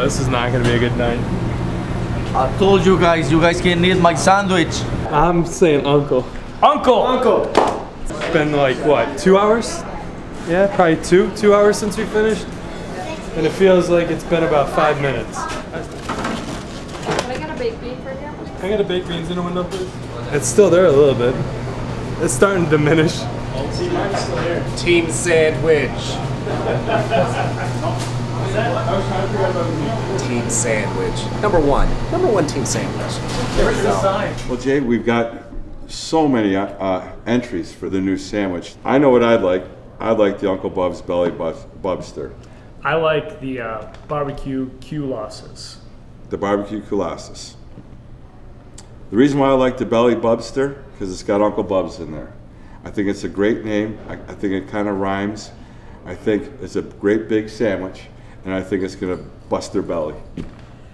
this is not gonna be a good night. I told you guys can't eat my sandwich. I'm saying Uncle. Uncle! Uncle! It's been like, what, 2 hours? Yeah, probably two hours since we finished. And it feels like it's been about 5 minutes. Can I get a baked bean for you? I got a baked beans in the window, please. It's still there a little bit. It's starting to diminish. See, mine's still there. Team sandwich. Team sandwich. Number one team sandwich. There's the sign. Well, Jay, we've got so many entries for the new sandwich. I know what I'd like. I'd like the Uncle Bub's Belly Bubster. I like the barbecue Colossus. The barbecue Colossus. The reason why I like the Belly Bubster, because it's got Uncle Bub's in there. I think it's a great name. I think it kind of rhymes. I think it's a great big sandwich, and I think it's going to bust their belly.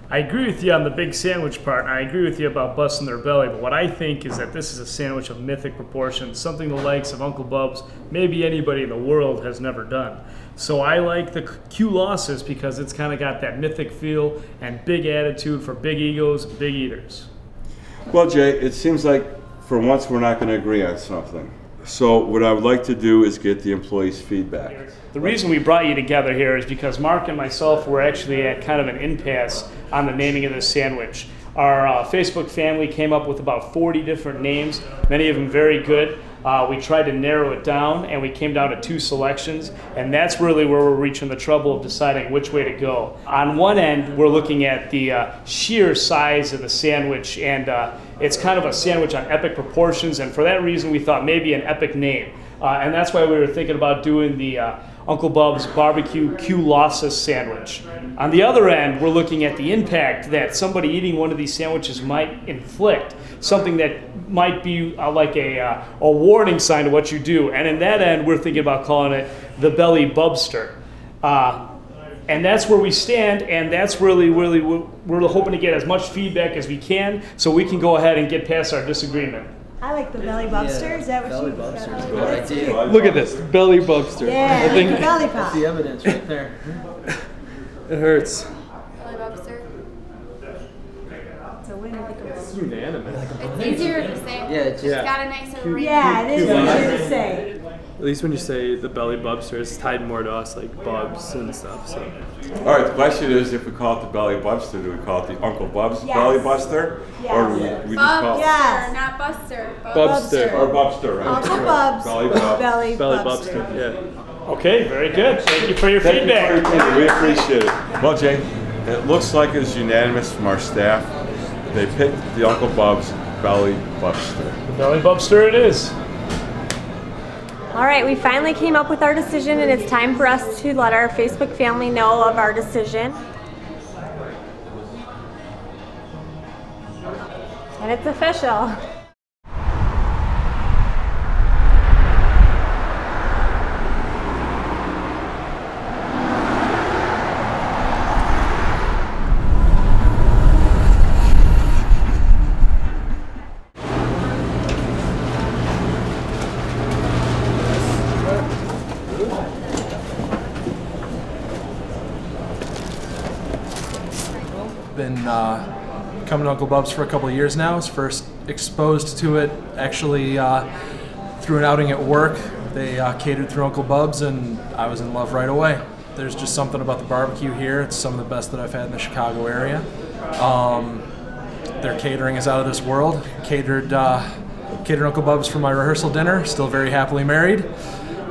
I agree with you on the big sandwich part, and I agree with you about busting their belly, but what I think is that this is a sandwich of mythic proportions, something the likes of Uncle Bub's, maybe anybody in the world has never done. So I like the Colossus because it's kind of got that mythic feel and big attitude for big egos, big eaters. Well, Jay, it seems like for once we're not going to agree on something. So what I would like to do is get the employees' feedback. The reason we brought you together here is because Mark and myself were actually at kind of an impasse on the naming of this sandwich. Our Facebook family came up with about 40 different names, many of them very good. We tried to narrow it down, and we came down to 2 selections, and that's really where we're reaching the trouble of deciding which way to go. On one end, we're looking at the sheer size of the sandwich, and it's kind of a sandwich on epic proportions, and for that reason, we thought maybe an epic name. And that's why we were thinking about doing the Uncle Bub's Barbecue Colossus sandwich. On the other end, we're looking at the impact that somebody eating one of these sandwiches might inflict, something that might be like a warning sign to what you do. And in that end, we're thinking about calling it the Belly Bubster. And that's where we stand, and that's really we're hoping to get as much feedback as we can so we can go ahead and get past our disagreement. I like the Belly Bubster. Is that what Belly you Bubster is a That's good idea. Look at this, Belly Bubster. Yeah, I think belly pop. That's the evidence right there. it hurts. Belly Bubster. It's a winner. It's unanimous. It's easier to say. Yeah, it's just It's got a nicer ring. Yeah, it is easier to say. At least when you say the Belly Bubster, it's tied more to us, like Bubs and stuff. So. All right, the question is, if we call it the Belly Bubster, do we call it the Uncle Bub's Yes. Belly Buster? Yes. Or do we just call it Yes. Not Buster. Bubster. or Bubster, right? Uncle Bub's Belly Bub. Belly Belly Bubster. Bubster, yeah. Okay, very good. Thank you for your Thank you feedback. for your feedback. We appreciate it. Well, Jay, it looks like it's unanimous from our staff. They picked the Uncle Bub's Belly Bubster. The Belly Bubster it is. All right, we finally came up with our decision, and it's time for us to let our Facebook family know of our decision. And it's official. Been coming to Uncle Bub's for a couple of years now. I was first exposed to it actually through an outing at work. They catered through Uncle Bub's, and I was in love right away. There's just something about the barbecue here. It's some of the best that I've had in the Chicago area. Their catering is out of this world. Catered Uncle Bub's for my rehearsal dinner, still very happily married.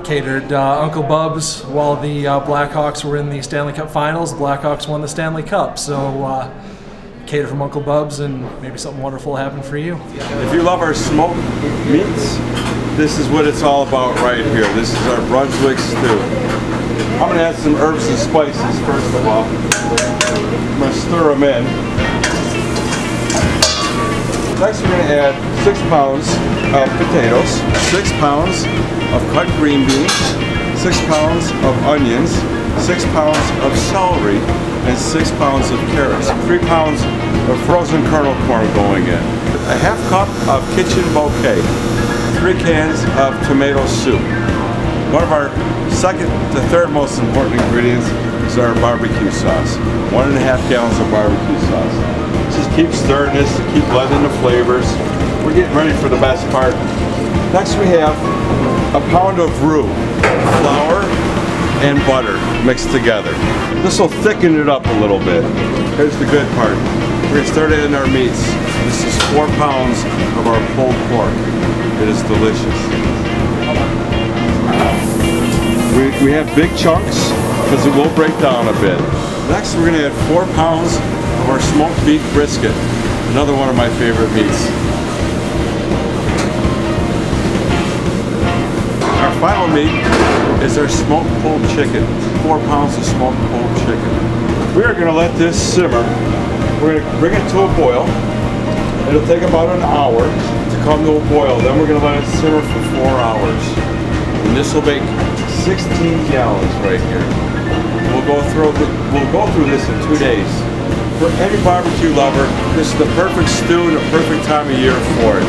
Catered Uncle Bub's while the Blackhawks were in the Stanley Cup Finals. The Blackhawks won the Stanley Cup, so cater from Uncle Bub's, and maybe something wonderful will happen for you. If you love our smoked meats, this is what it's all about right here. This is our Brunswick Stew. I'm going to add some herbs and spices first of all. I'm going to stir them in. Next we're going to add 6 pounds of potatoes, 6 pounds of cut green beans, 6 pounds of onions, 6 pounds of celery, and 6 pounds of carrots. 3 pounds of frozen kernel corn going in. A half cup of kitchen bouquet. 3 cans of tomato soup. One of our second to third most important ingredients, is our barbecue sauce. 1.5 gallons of barbecue sauce. Just keep stirring this, keep blending the flavors. We're getting ready for the best part. Next we have a pound of roux, flour, and butter mixed together. This will thicken it up a little bit. Here's the good part. We're going to start adding our meats. This is 4 pounds of our pulled pork. It is delicious. We have big chunks because it will break down a bit. Next we're going to add 4 pounds of our smoked beef brisket, another one of my favorite meats. Our final meat is our smoked pulled chicken, 4 pounds of smoked pulled chicken. We are going to let this simmer. We're going to bring it to a boil. It'll take about an hour to come to a boil. Then we're going to let it simmer for 4 hours. And this will make 16 gallons right here. We'll go through this in 2 days. For any barbecue lover, this is the perfect stew and the perfect time of year for it.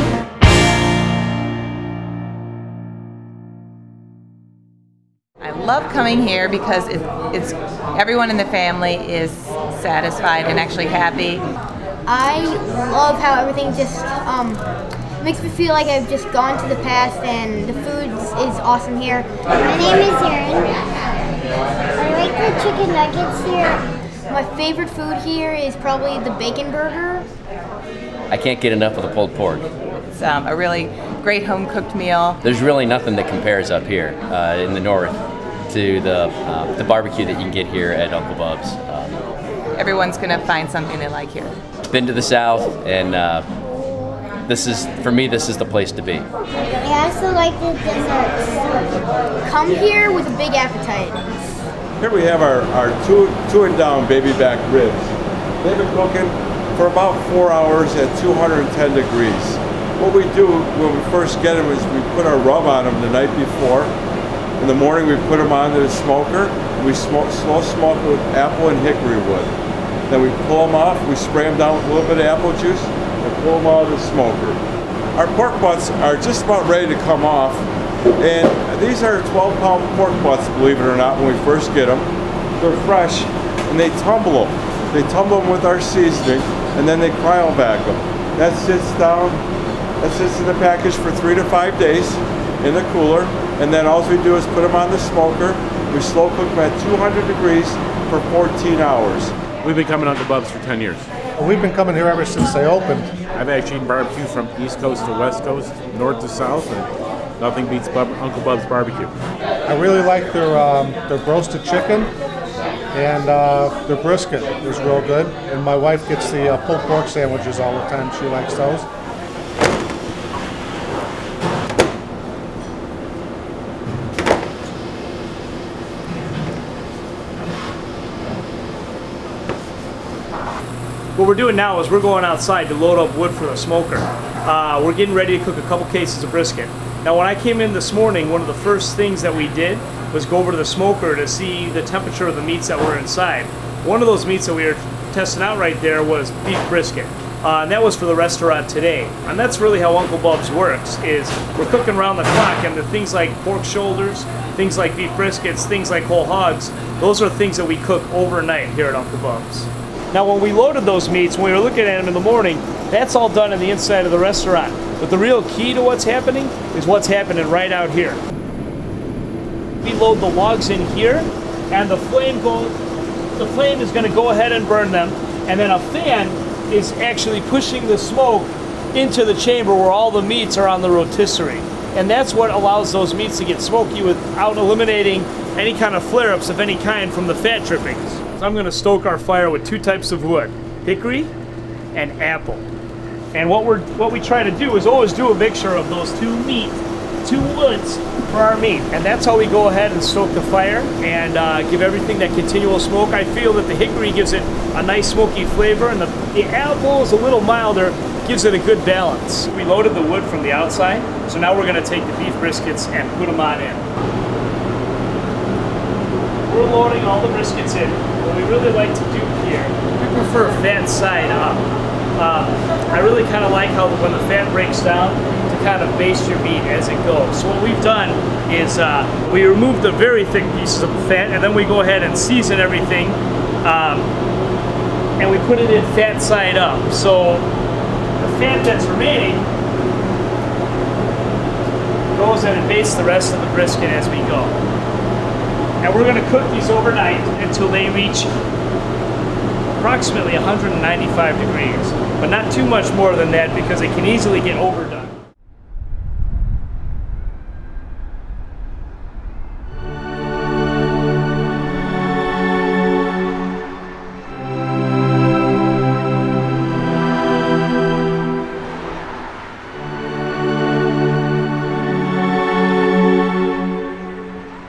I love coming here because it's everyone in the family is satisfied and actually happy. I love how everything just makes me feel like I've just gone to the past, and the food is awesome here. My name is Aaron. I like the chicken nuggets here. My favorite food here is probably the bacon burger. I can't get enough of the pulled pork. It's a really great home-cooked meal. There's really nothing that compares up here in the north to the barbecue that you can get here at Uncle Bub's. Everyone's going to find something they like here. Been to the south, and for me, this is the place to be. I also like the desserts. Come here with a big appetite. Here we have our two and down baby back ribs. They've been cooking for about 4 hours at 210 degrees. What we do when we first get them is we put our rub on them the night before. In the morning we put them onto the smoker. We slow smoke with apple and hickory wood. Then we pull them off, we spray them down with a little bit of apple juice, and pull them out of the smoker. Our pork butts are just about ready to come off, and these are 12-pound pork butts, believe it or not, when we first get them. They're fresh, and they tumble them. They tumble them with our seasoning, and then they cryovac them. That sits in the package for 3 to 5 days in the cooler, and then all we do is put them on the smoker. We slow cook them at 200 degrees for 14 hours. We've been coming to Uncle Bub's for 10 years. We've been coming here ever since they opened. I've actually eaten barbecue from East Coast to West Coast, North to South, and nothing beats Uncle Bub's barbecue. I really like their roasted chicken, and their brisket is real good. And my wife gets the pulled pork sandwiches all the time. She likes those. What we're doing now is we're going outside to load up wood for the smoker. We're getting ready to cook a couple cases of brisket. Now when I came in this morning, one of the first things that we did was go over to the smoker to see the temperature of the meats that were inside. One of those meats that we were testing out right there was beef brisket. And that was for the restaurant today. And that's really how Uncle Bub's works, is we're cooking around the clock, and the things like pork shoulders, things like beef briskets, things like whole hogs, those are things that we cook overnight here at Uncle Bub's. Now when we loaded those meats, when we were looking at them in the morning, that's all done in the inside of the restaurant. But the real key to what's happening is what's happening right out here. We load the logs in here, and the flame is going to go ahead and burn them, and then a fan is actually pushing the smoke into the chamber where all the meats are on the rotisserie. And that's what allows those meats to get smoky without eliminating any kind of flare-ups of any kind from the fat drippings. So I'm going to stoke our fire with 2 types of wood, hickory and apple. And what we try to do is always do a mixture of those 2 woods for our meat. And that's how we go ahead and stoke the fire and give everything that continual smoke. I feel that the hickory gives it a nice smoky flavor, and the apple is a little milder, gives it a good balance. We loaded the wood from the outside, so now we're going to take the beef briskets and put them on in. We're loading all the briskets in. What we really like to do here, we prefer fat side up. I really kind of like how when the fat breaks down, to kind of baste your meat as it goes. So what we've done is we remove the very thick pieces of the fat, and then we go ahead and season everything, and we put it in fat side up. So the fat that's remaining goes and it bastes the rest of the brisket as we go. And we're going to cook these overnight until they reach approximately 195 degrees, but not too much more than that because it can easily get overdone.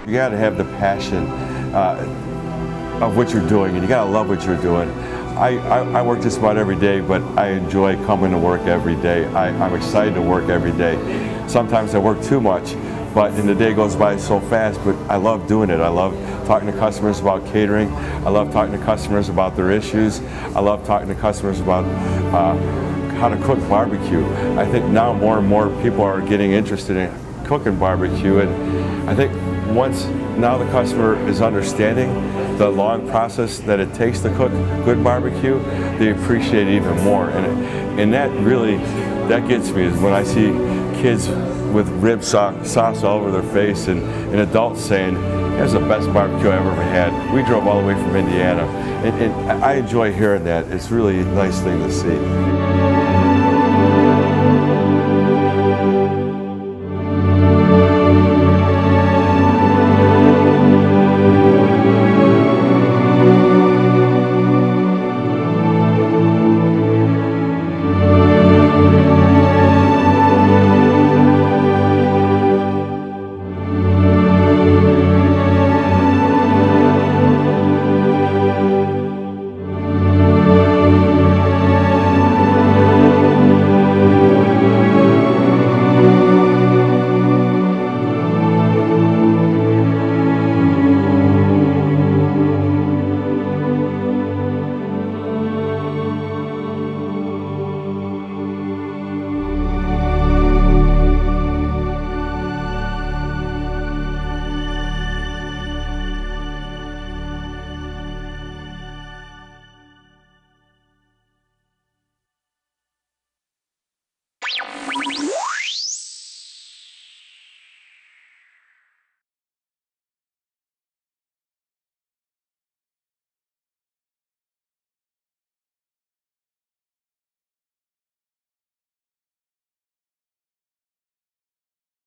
You got to have the passion of what you're doing, and you got to love what you're doing. I work just about every day, but I enjoy coming to work every day. I'm excited to work every day. Sometimes I work too much, but the day goes by so fast, but I love doing it. I love talking to customers about catering. I love talking to customers about their issues. I love talking to customers about how to cook barbecue. I think now more and more people are getting interested in cooking barbecue, and I think now the customer is understanding the long process that it takes to cook good barbecue, they appreciate it even more. And that really, that gets me, is when I see kids with rib sauce all over their face and adults saying, "That's the best barbecue I've ever had." We drove all the way from Indiana. And I enjoy hearing that. It's really a nice thing to see.